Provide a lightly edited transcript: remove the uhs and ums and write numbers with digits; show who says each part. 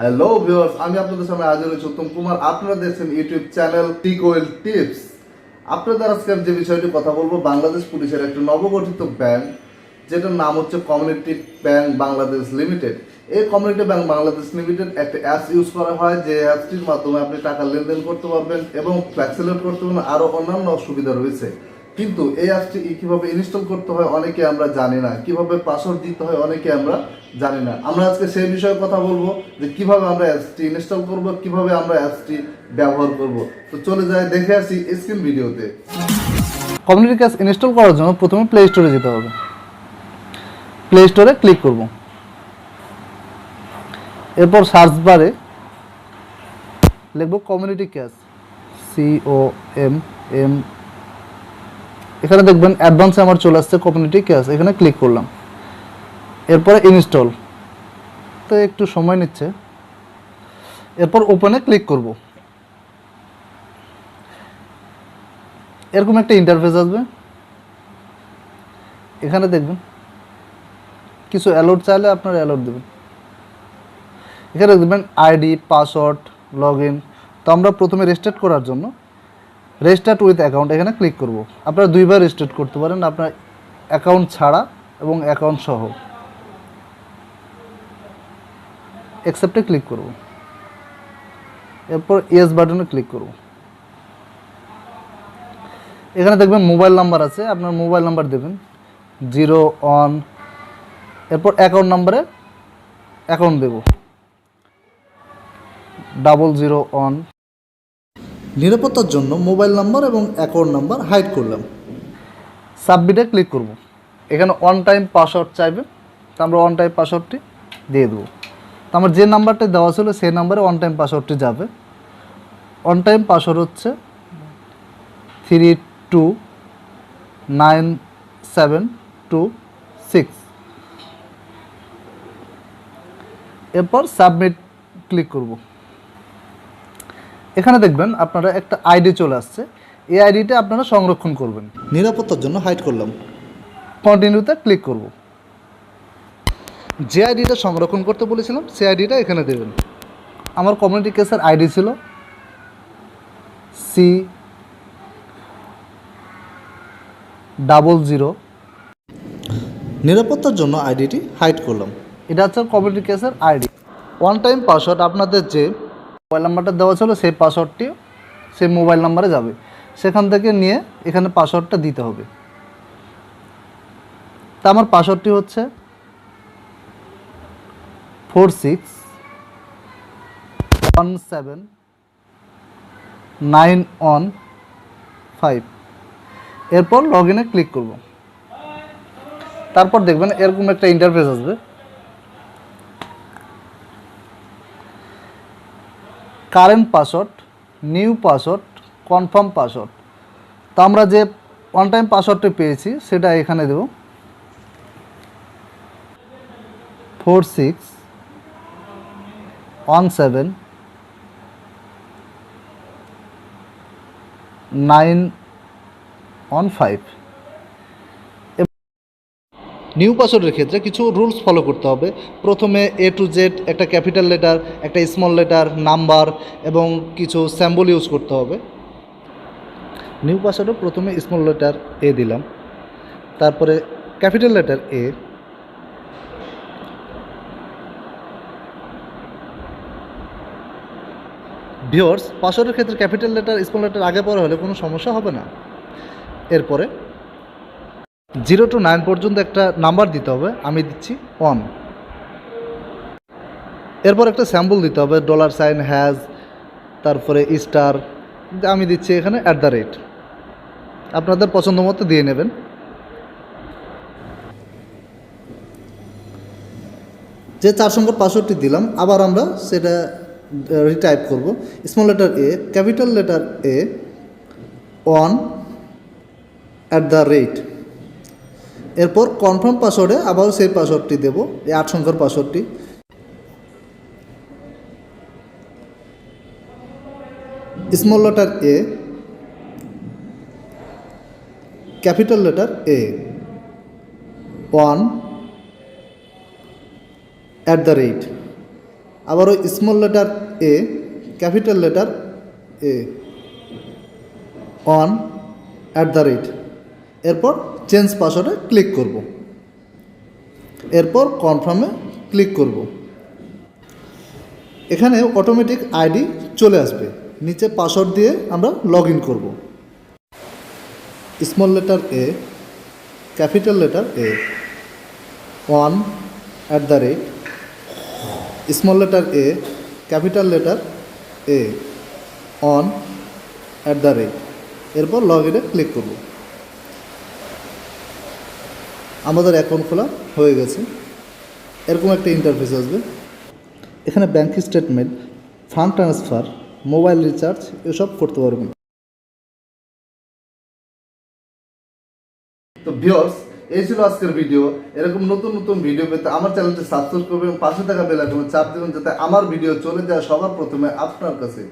Speaker 1: Hello viewers, আমি আপনাদের সামনে হাজির হয়েছি উত্তম কুমার। আপনারা দেখছেন ইউটিউব চ্যানেল টিকোয়েল টিপস। আপনাদের আজকে আমি যে বিষয়টি কথা বলবো, বাংলাদেশ পুলিশের একটি নবগঠিত ব্যাংক, যেটার নাম হচ্ছে কমিউনিটি ব্যাংক বাংলাদেশ লিমিটেড। এই কমিউনিটি ব্যাংক বাংলাদেশ লিমিটেড একটা অ্যাপস ইউজ করা হয়, যে অ্যাপসটির মাধ্যমে আপনি টাকা লেনদেন করতে পারবেন এবং ফ্লেক্সিলোড করতে পারবেন, আরও অন্যান্য সুবিধা রয়েছে। কিন্তু এই অ্যাপসটি কিভাবে ইনস্টল করতে হয় অনেকে আমরা জানি না, কিভাবে পাসওয়ার্ড দিতে হয় অনেকে আমরা জানি না। আমরা আজকে সেই বিষয়ে কথা বলবো যে কিভাবে আমরা অ্যাপসটি ইনস্টল করব, কিভাবে আমরা অ্যাপসটি ব্যবহার করব। তো চলে যাই, দেখে আসি স্ক্রিন ভিডিওতে।
Speaker 2: কমিউনিটি ক্যাশ ইনস্টল করার জন্য প্রথমে প্লে স্টোরে যেতে হবে। প্লে স্টোরে ক্লিক করব। এরপর সার্চ বারে লিখব কমিউনিটি ক্যাশ, COMM। এখানে দেখবেন অ্যাডভান্সে আমার চলে আসছে কমিউনিটি ক্যাশ, এখানে ক্লিক করলাম। এরপরে ইনস্টল, তো একটু সময় নিচ্ছে। এরপর ওপেনে ক্লিক করব। এরকম একটা ইন্টারফেস আসবে। এখানে দেখবেন কিছু অ্যালাউড চাইলে আপনারা অ্যালাউড দেবেন। এখানে দেখবেন আইডি, পাসওয়ার্ড, লগ ইন। তো আমরা প্রথমে রেজিস্টার করার জন্য রেজিস্টার্ড উইথ অ্যাকাউন্ট এখানে ক্লিক করব। আপনারা দুইবার রেজিস্টার করতে পারেন, আপনার অ্যাকাউন্ট ছাড়া এবং অ্যাকাউন্ট সহ। অ্যাকসেপ্টে ক্লিক করব। এরপর ইয়েস বাটনে ক্লিক করব। এখানে দেখবেন মোবাইল নাম্বার আছে, আপনার মোবাইল নাম্বার দেবেন 01। এরপর অ্যাকাউন্ট নাম্বারে অ্যাকাউন্ট দেব 001। নিরাপত্তার জন্য মোবাইল নাম্বার এবং অ্যাকাউন্ট নাম্বার হাইড করলাম। সাবমিটে ক্লিক করব। এখানে ওয়ান টাইম পাসওয়ার্ড চাইবে, তো আমরা ওয়ান টাইম পাসওয়ার্ডটি দিয়ে দেবো। তো আমার যে নাম্বারটি দেওয়া ছিল সেই নাম্বারে ওয়ান টাইম পাসওয়ার্ডটি যাবে। ওয়ান টাইম পাসওয়ার্ড হচ্ছে 329726। এরপর সাবমিট ক্লিক করব। এখানে দেখবেন আপনারা একটা আইডি চলে আসছে, এই আইডিটা আপনারা সংরক্ষণ করবেন। নিরাপত্তার জন্য হাইড করলাম। কন্টিনিউতে ক্লিক করব। যে আইডিটা সংরক্ষণ করতে বলেছিলাম সেই আইডিটা এখানে দেবেন। আমার কমিউনিটি কেসের আইডি ছিল C00। নিরাপত্তার জন্য আইডিটি হাইড করলাম। এটা হচ্ছে কমিউনিটি কেসের আইডি। ওয়ান টাইম পাসওয়ার্ড আপনাদের যে মোবাইল নাম্বারটা দেওয়া ছিল সেই পাসওয়ার্ডটি সেই মোবাইল নাম্বারে যাবে, সেখান থেকে নিয়ে এখানে পাসওয়ার্ডটা দিতে হবে। তা আমার পাসওয়ার্ডটি হচ্ছে 4617915। এরপর লগ ইনে ক্লিক করব। তারপর দেখবেন এরকম একটা ইন্টারফেস আসবে। Current password, new password, confirm password. তো আমরা যে ওয়ান টাইম পাসওয়ার্ডটি পেয়েছি সেটা এখানে দেব 4617915। নিউ পাসওয়ার্ডের ক্ষেত্রে কিছু রুলস ফলো করতে হবে। প্রথমে A to Z একটা ক্যাপিটাল লেটার, একটা স্মল লেটার, নাম্বার এবং কিছু স্যাম্বল ইউজ করতে হবে। নিউ পাসওয়ার্ডে প্রথমে স্মল লেটার A দিলাম, তারপরে ক্যাপিটাল লেটার A, ভিউয়ার্স পাসওয়ার্ডের ক্ষেত্রে ক্যাপিটাল লেটার স্মল লেটার আগে পরে হলে কোনো সমস্যা হবে না। এরপরে 0 to 9 পর্যন্ত একটা নাম্বার দিতে হবে, আমি দিচ্ছি 1। এরপর একটা স্যাম্পল দিতে হবে, $, তারপরে স্টার, আমি দিচ্ছি এখানে @ আপনাদের পছন্দ মতো দিয়ে নেবেন। যে 4 সংখ্যার পাসওয়ার্ডটি দিলাম আবার আমরা সেটা রিটাইপ করব। Small letter A, capital letter A, 1 @ এরপর কনফার্ম পাসওয়ার্ডে আবারও সেই পাসওয়ার্ডটি দেব, এই 8 সংখ্যার পাসওয়ার্ডটি। Small letter A, capital letter A, 1 @ আবারও small letter A, capital letter A, on @, এরপর চেঞ্জ পাসওয়ার্ডে ক্লিক করব, এরপর কনফার্মে ক্লিক করব। এখানে অটোমেটিক আইডি চলে আসবে, নিচে পাসওয়ার্ড দিয়ে আমরা লগ ইন করবো। Small letter A, capital letter A, on @, small letter A, capital letter A, on @, এরপর লগ ইনে ক্লিক করব। আমাদের অ্যাকাউন্ট খোলা হয়ে গেছে। এরকম একটা ইন্টারফেস আসবে। এখানে bank statement, fund transfer, mobile recharge এসব করতে পারবেন।
Speaker 1: তো ভিউয়ার্স, এই ছিল আজকের ভিডিও। এরকম নতুন নতুন ভিডিও পেতে আমার চ্যানেলটি সাবস্ক্রাইব করবেন, পাশে থাকা বেল আইকনে চাপ দেবেন যাতে আমার ভিডিও চলে যায় সবার প্রথমে আপনার কাছে।